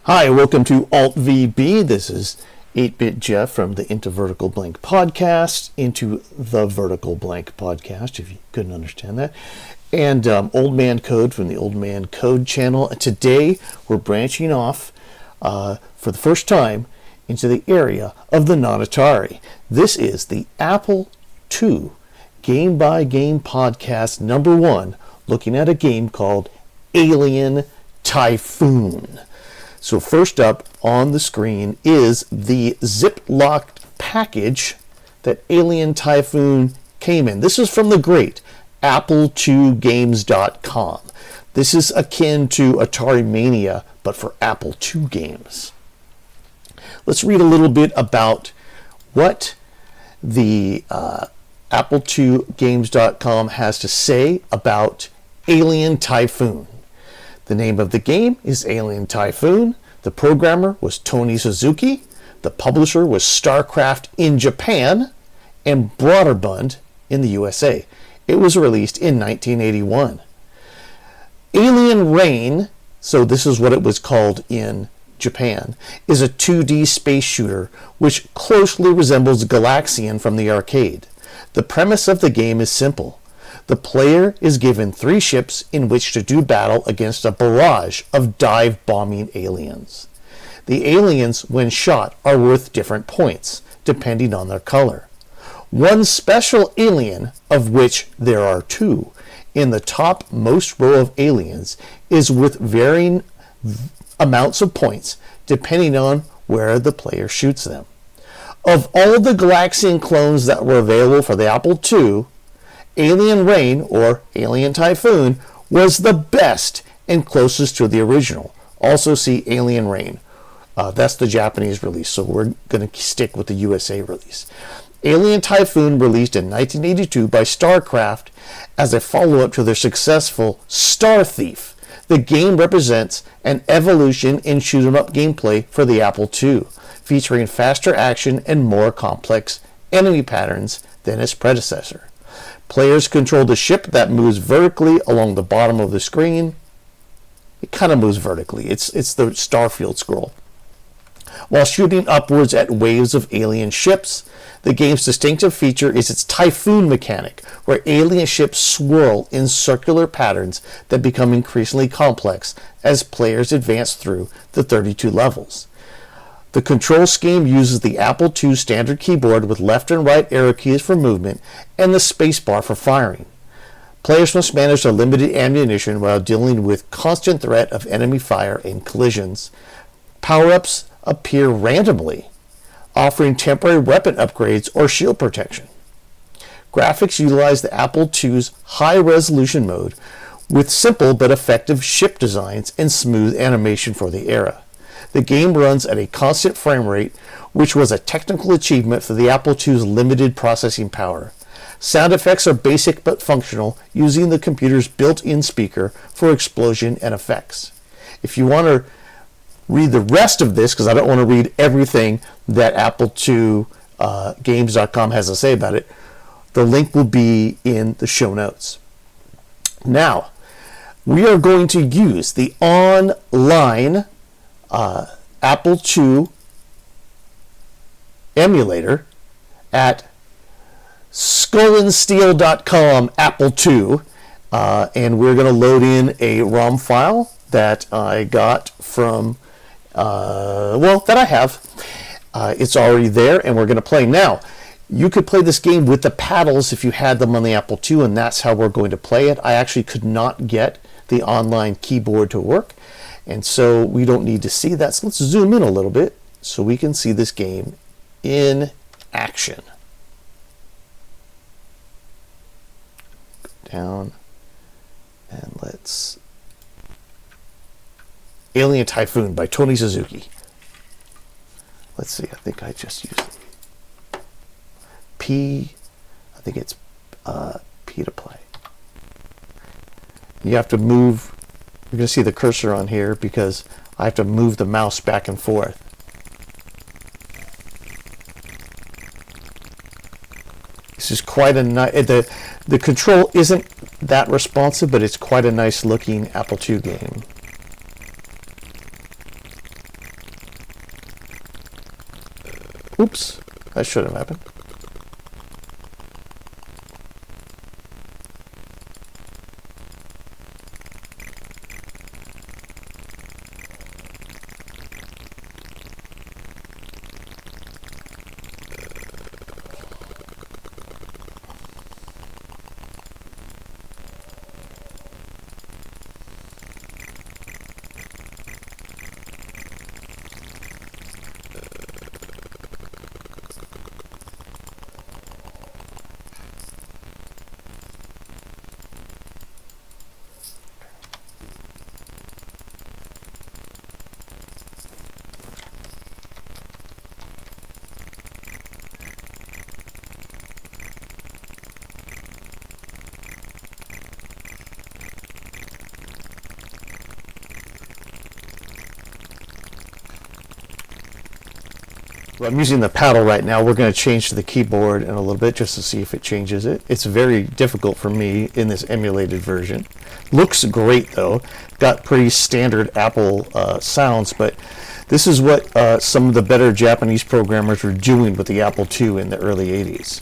Hi, welcome to Alt VB. This is 8-Bit Jeff from the Into Vertical Blank Podcast, Into the Vertical Blank Podcast, if you couldn't understand that, and Old Man Code from the Old Man Code channel. And today we're branching off for the first time into the area of the non-Atari. This is the Apple II Game by Game Podcast number 1, looking at a game called Alien Typhoon. So first up on the screen is the zip-locked package that Alien Typhoon came in. This is from the great Apple2Games.com. This is akin to Atari Mania, but for Apple II games. Let's read a little bit about what the Apple2Games.com has to say about Alien Typhoon. The name of the game is Alien Typhoon. The programmer was Tony Suzuki. The publisher was StarCraft in Japan and Borderbund in the USA. It was released in 1981. Alien Rain, so this is what it was called in Japan, is a 2D space shooter which closely resembles Galaxian from the arcade. The premise of the game is simple. The player is given 3 ships in which to do battle against a barrage of dive-bombing aliens. The aliens, when shot, are worth different points, depending on their color. One special alien, of which there are 2, in the topmost row of aliens, is worth varying amounts of points, depending on where the player shoots them. Of all the Galaxian clones that were available for the Apple II, Alien Rain, or Alien Typhoon, was the best and closest to the original. Also see Alien Rain. That's the Japanese release, so we're going to stick with the USA release. Alien Typhoon, released in 1982 by StarCraft as a follow-up to their successful Star Thief. The game represents an evolution in shoot-'em-up gameplay for the Apple II, featuring faster action and more complex enemy patterns than its predecessor. Players control the ship that moves vertically along the bottom of the screen. It kind of moves vertically. It's the Starfield scroll. While shooting upwards at waves of alien ships, the game's distinctive feature is its Typhoon mechanic, where alien ships swirl in circular patterns that become increasingly complex as players advance through the 32 levels. The control scheme uses the Apple II standard keyboard with left and right arrow keys for movement and the spacebar for firing. Players must manage their limited ammunition while dealing with constant threat of enemy fire and collisions. Power-ups appear randomly, offering temporary weapon upgrades or shield protection. Graphics utilize the Apple II's high-resolution mode with simple but effective ship designs and smooth animation for the era. The game runs at a constant frame rate, which was a technical achievement for the Apple II's limited processing power. Sound effects are basic but functional, using the computer's built-in speaker for explosion and effects. If you want to read the rest of this, because I don't want to read everything that Apple2Games.com has to say about it, the link will be in the show notes. Now, we are going to use the online Apple II emulator at skullandsteel.com Apple II, and we're going to load in a ROM file that I got from, that I have. It's already there, and we're going to play. Now, you could play this game with the paddles if you had them on the Apple II, and that's how we're going to play it. I actually could not get the online keyboard to work, and so we don't need to see that. So let's zoom in a little bit so we can see this game in action. Go down and let's... Alien Typhoon by Tony Suzuki. Let's see, I think I just used P. I think it's P to play. You have to move. You're going to see the cursor on here because I have to move the mouse back and forth. This is quite a nice. The control isn't that responsive, but it's quite a nice looking Apple II game. Oops, that shouldn't have happened. I'm using the paddle right now. We're going to change to the keyboard in a little bit just to see if it changes it. It's very difficult for me in this emulated version. Looks great though. Got pretty standard Apple sounds, but this is what some of the better Japanese programmers were doing with the Apple II in the early 80s.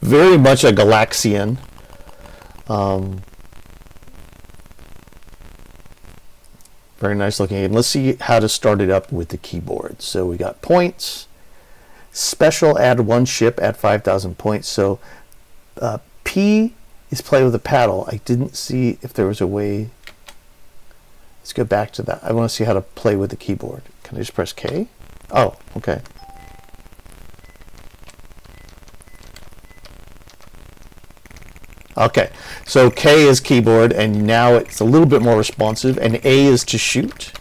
Very much a Galaxian. Very nice looking. And let's see how to start it up with the keyboard. So we got points. Special, add one ship at 5,000 points. So P is play with the paddle. I didn't see if there was a way. Let's go back to that. I want to see how to play with the keyboard. Can I just press K? Oh, okay. Okay, so K is keyboard, and now it's a little bit more responsive, and A is to shoot.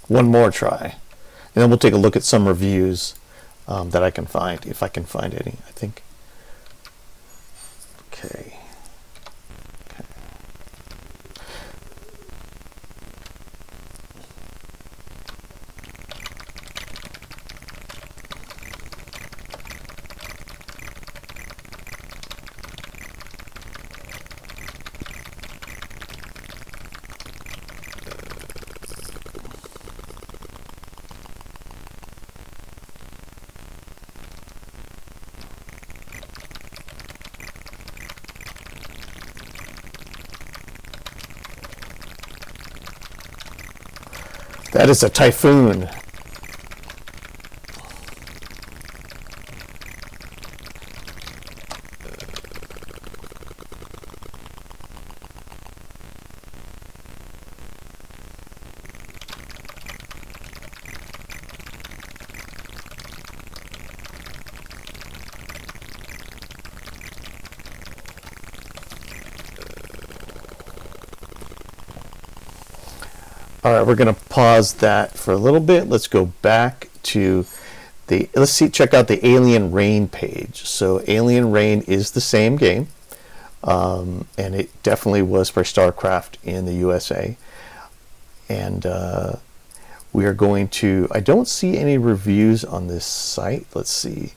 One more try, and then we'll take a look at some reviews that I can find, if I can find any, I think. Okay. That is a Typhoon. All right, we're going to pause that for a little bit. Let's go back to check out the Alien Rain page. So Alien Rain is the same game. and it definitely was for StarCraft in the USA. And we are going to, I don't see any reviews on this site. Let's see.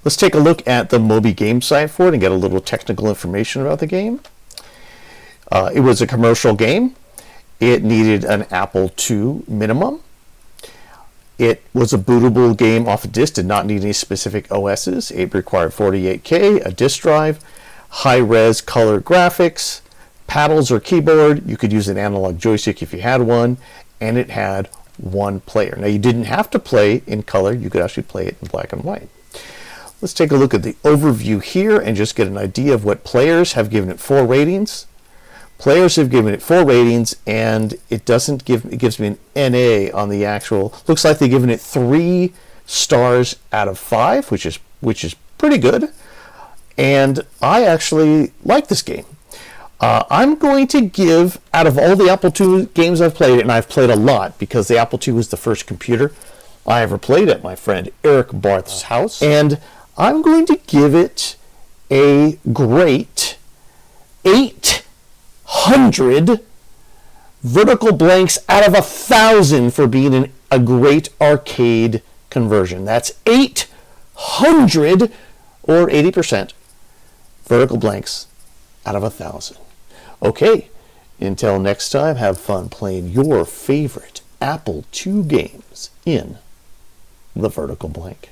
Let's take a look at the Moby Games site for it and get a little technical information about the game. It was a commercial game. It needed an Apple II minimum. It was a bootable game off a disk, did not need any specific OSs. It required 48K, a disk drive, high-res color graphics, paddles or keyboard. You could use an analog joystick if you had one, and it had one player. Now, you didn't have to play in color. You could actually play it in black and white. Let's take a look at the overview here and just get an idea of what players have given it 4 ratings. Players have given it 4 ratings, and it gives me an NA on the actual. Looks like they've given it 3 stars out of 5, which is pretty good. And I actually like this game. I'm going to give, out of all the Apple II games I've played, and I've played a lot because the Apple II was the first computer I ever played at my friend Eric Barth's house, and I'm going to give it a great 800 vertical blanks out of 1,000 for being a great arcade conversion. That's 800 or 80% vertical blanks out of 1,000. Okay, until next time, have fun playing your favorite Apple II games in the vertical blank.